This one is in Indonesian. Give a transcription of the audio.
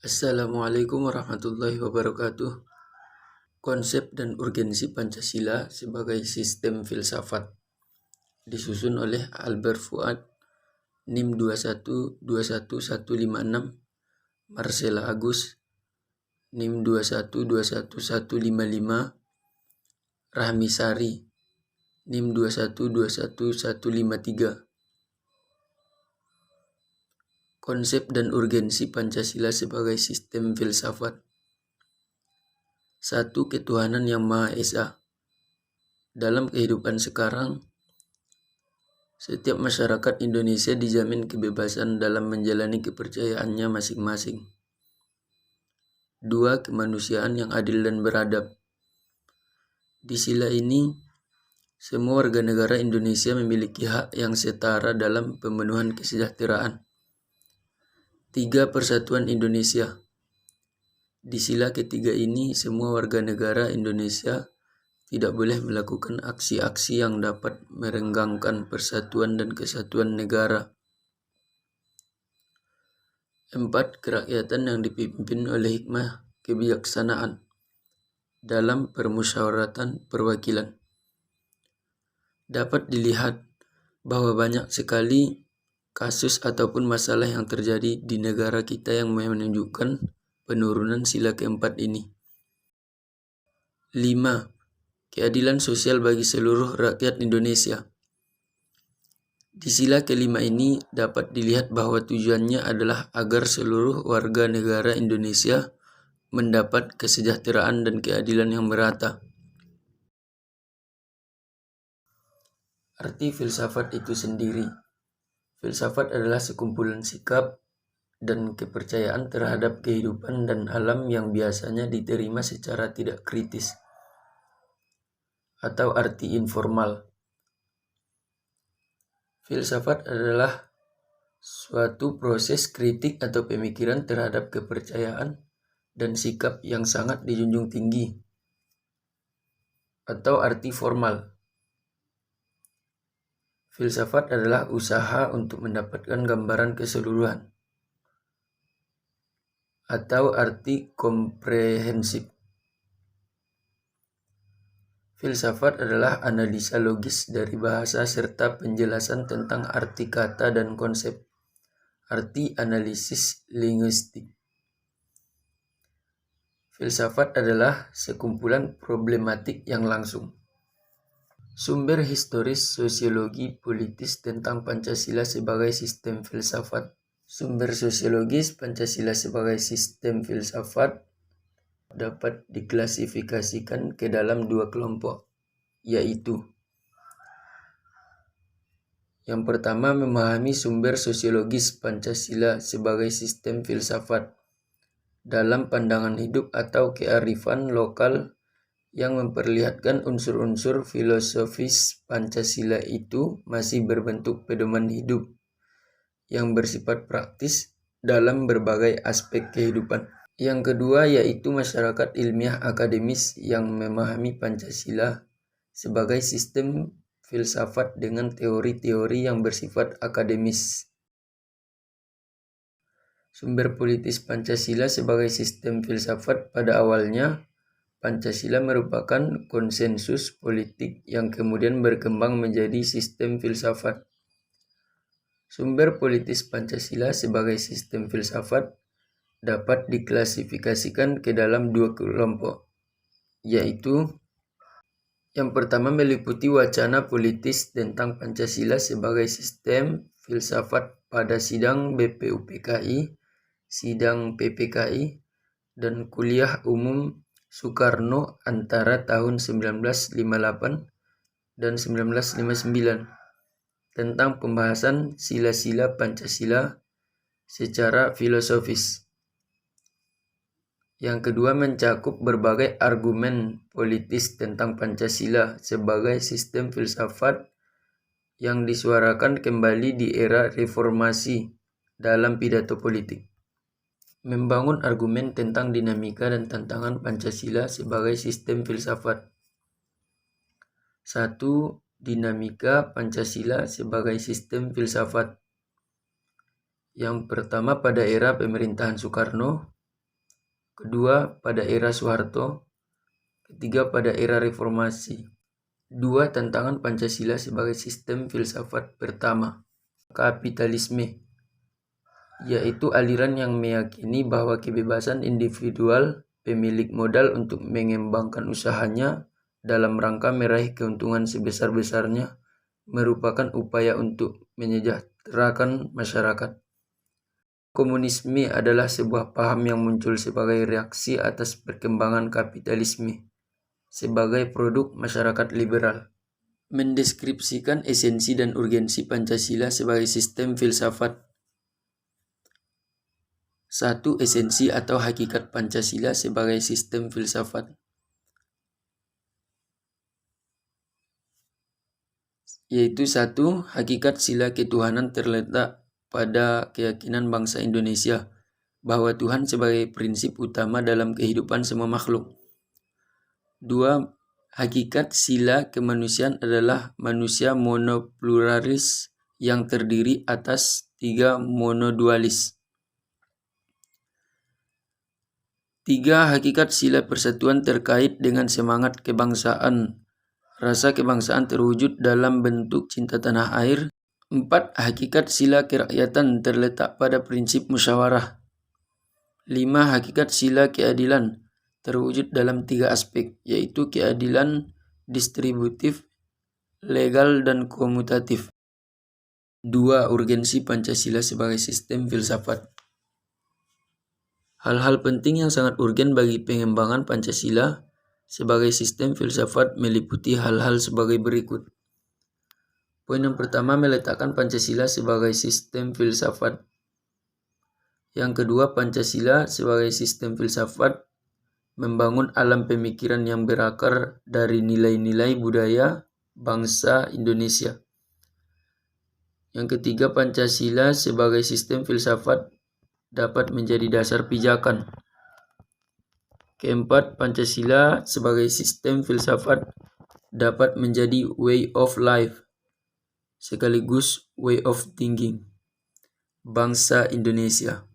Assalamualaikum warahmatullahi wabarakatuh. Konsep dan urgensi Pancasila sebagai sistem filsafat disusun oleh Albert Fuad, NIM 2121156, Marcella Agus, NIM 2121155, Rahmi Sari, NIM 2121153. Konsep dan urgensi Pancasila sebagai sistem filsafat. 1. Ketuhanan yang Maha Esa. Dalam kehidupan sekarang, setiap masyarakat Indonesia dijamin kebebasan dalam menjalani kepercayaannya masing-masing. 2. Kemanusiaan yang adil dan beradab. Di sila ini, semua warga negara Indonesia memiliki hak yang setara dalam pemenuhan kesejahteraan. 3. Persatuan Indonesia. Di sila ketiga ini, semua warga negara Indonesia tidak boleh melakukan aksi-aksi yang dapat merenggangkan persatuan dan kesatuan negara. 4. Kerakyatan yang dipimpin oleh hikmah kebijaksanaan dalam permusyawaratan perwakilan. Dapat dilihat bahwa banyak sekali kasus ataupun masalah yang terjadi di negara kita yang menunjukkan penurunan sila keempat ini. 5. Keadilan sosial bagi seluruh rakyat Indonesia. Di sila kelima ini dapat dilihat bahwa tujuannya adalah agar seluruh warga negara Indonesia mendapat kesejahteraan dan keadilan yang merata. Arti filsafat itu sendiri. Filsafat adalah sekumpulan sikap dan kepercayaan terhadap kehidupan dan alam yang biasanya diterima secara tidak kritis, atau arti informal. Filsafat adalah suatu proses kritik atau pemikiran terhadap kepercayaan dan sikap yang sangat dijunjung tinggi, atau arti formal. Filsafat adalah usaha untuk mendapatkan gambaran keseluruhan, atau arti komprehensif. Filsafat adalah analisa logis dari bahasa serta penjelasan tentang arti kata dan konsep, arti analisis linguistik. Filsafat adalah sekumpulan problematik yang langsung. Sumber historis sosiologi politis tentang Pancasila sebagai sistem filsafat. Sumber sosiologis Pancasila sebagai sistem filsafat dapat diklasifikasikan ke dalam dua kelompok, yaitu yang pertama, memahami sumber sosiologis Pancasila sebagai sistem filsafat dalam pandangan hidup atau kearifan lokal yang memperlihatkan unsur-unsur filosofis Pancasila itu masih berbentuk pedoman hidup yang bersifat praktis dalam berbagai aspek kehidupan. Yang kedua yaitu masyarakat ilmiah akademis yang memahami Pancasila sebagai sistem filsafat dengan teori-teori yang bersifat akademis. Sumber politis Pancasila sebagai sistem filsafat. Pada awalnya, Pancasila merupakan konsensus politik yang kemudian berkembang menjadi sistem filsafat. Sumber politis Pancasila sebagai sistem filsafat dapat diklasifikasikan ke dalam dua kelompok, yaitu yang pertama meliputi wacana politis tentang Pancasila sebagai sistem filsafat pada sidang BPUPKI, sidang PPKI, dan kuliah umum Soekarno antara tahun 1958 dan 1959 tentang pembahasan sila-sila Pancasila secara filosofis. Yang kedua mencakup berbagai argumen politis tentang Pancasila sebagai sistem filsafat yang disuarakan kembali di era reformasi dalam pidato politik. Membangun argumen tentang dinamika dan tantangan Pancasila sebagai sistem filsafat. 1. Dinamika Pancasila sebagai sistem filsafat. Yang pertama pada era pemerintahan Soekarno, kedua pada era Soeharto, ketiga pada era reformasi. 2. Tantangan Pancasila sebagai sistem filsafat. Pertama, kapitalisme, yaitu aliran yang meyakini bahwa kebebasan individual pemilik modal untuk mengembangkan usahanya dalam rangka meraih keuntungan sebesar-besarnya merupakan upaya untuk menyejahterakan masyarakat. Komunisme adalah sebuah paham yang muncul sebagai reaksi atas perkembangan kapitalisme sebagai produk masyarakat liberal. Mendeskripsikan esensi dan urgensi Pancasila sebagai sistem filsafat. 1. Esensi atau hakikat Pancasila sebagai sistem filsafat, yaitu 1. Hakikat sila ketuhanan terletak pada keyakinan bangsa Indonesia bahwa Tuhan sebagai prinsip utama dalam kehidupan semua makhluk. 2. Hakikat sila kemanusiaan adalah manusia monopluralis yang terdiri atas 3 monodualis. 3. Hakikat sila persatuan terkait dengan semangat kebangsaan. Rasa kebangsaan terwujud dalam bentuk cinta tanah air. 4. Hakikat sila kerakyatan terletak pada prinsip musyawarah. 5. Hakikat sila keadilan terwujud dalam 3 aspek, yaitu keadilan distributif, legal, dan komutatif. 2. Urgensi Pancasila sebagai sistem filsafat. Hal-hal penting yang sangat urgen bagi pengembangan Pancasila sebagai sistem filsafat meliputi hal-hal sebagai berikut. Poin yang pertama, meletakkan Pancasila sebagai sistem filsafat. Yang kedua, Pancasila sebagai sistem filsafat membangun alam pemikiran yang berakar dari nilai-nilai budaya bangsa Indonesia. Yang ketiga, Pancasila sebagai sistem filsafat dapat menjadi dasar pijakan. Keempat, Pancasila sebagai sistem filsafat dapat menjadi way of life sekaligus way of thinking bangsa Indonesia.